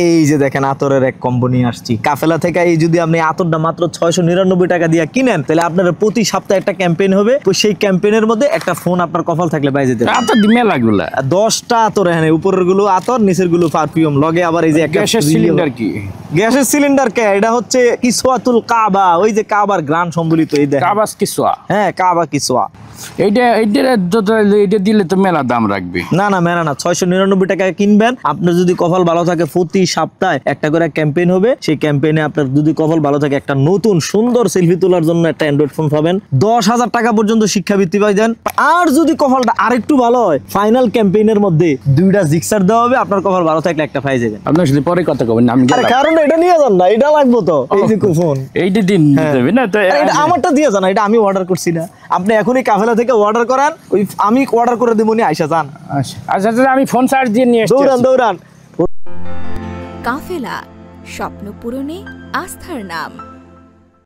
এই যে দেখেন আতরের এক কম্বো নিয়ে আসছি কাফেলা থেকে। এই যদি আপনি আতরটা মাত্র 699 টাকা দিয়ে কিনেন তাহলে আপনার প্রতি সপ্তাহে একটা ক্যাম্পেইন হবে। তো সেই ক্যাম্পেইনের মধ্যে একটা ফোন আপনার কপাল থাকলে পাই যেতে আতর মেলাগুলা 10টা আতর, হ্যাঁ উপরের গুলো আতর নিচের গুলো পারফিউম, লগে আবার এই যে একটা গ্যাসের সিলিন্ডার কি গ্যাসের সিলিন্ডার কে এটা হচ্ছে কিসওয়াতুল কাবা, ওই যে কাবার গ্রান সম্বলিত এই দেখেন কাবাস কিসওয়া। হ্যাঁ কাবা কিসওয়া। এইটা দিলে তো মেলা দাম রাখবে। না না মেলা না, 699 টাকা কিনবেন। আপনার যদি কপাল ভালো থাকে প্রতি সপ্তাহে একটা করে ক্যাম্পেইন হবে। সেই ক্যাম্পেইনে আপনার যদি কপাল ভালো থাকে একটা নতুন সুন্দর সেলফি তোলার জন্য একটা অ্যান্ড্রয়েড ফোন পাবেন। 10,000 টাকা পর্যন্ত শিক্ষাবৃত্তি পাইবেন। আর যদি কপালটা আরেকটু ভালো হয় ফাইনাল ক্যাম্পেইনের মধ্যে 2টা জিক্সার দেওয়া হবে। আপনার কপাল ভালো থাকলে একটা পাই যাবেন। আপনার সাথে পরে কথা কবেন, আমি আরে কারণ এটা নিয়ে যান না, এটা লাগবে তো। এই যে ফোন এইটা দিন দেবে না তো, এটা আমারটা দিয়ে যান, এটা আমি অর্ডার করছি না। আপনি এখনই কাফেলা থেকে অর্ডার করান, ওই আমি অর্ডার করে দেবো, নিয়ে আইসা যান। আচ্ছা আচ্ছা আমি ফোন চার্জ দিয়ে নিয়ে আসছি। দৌড়ান দৌড়ান। কাফেলা, স্বপ্ন পূরণে আস্থার নাম।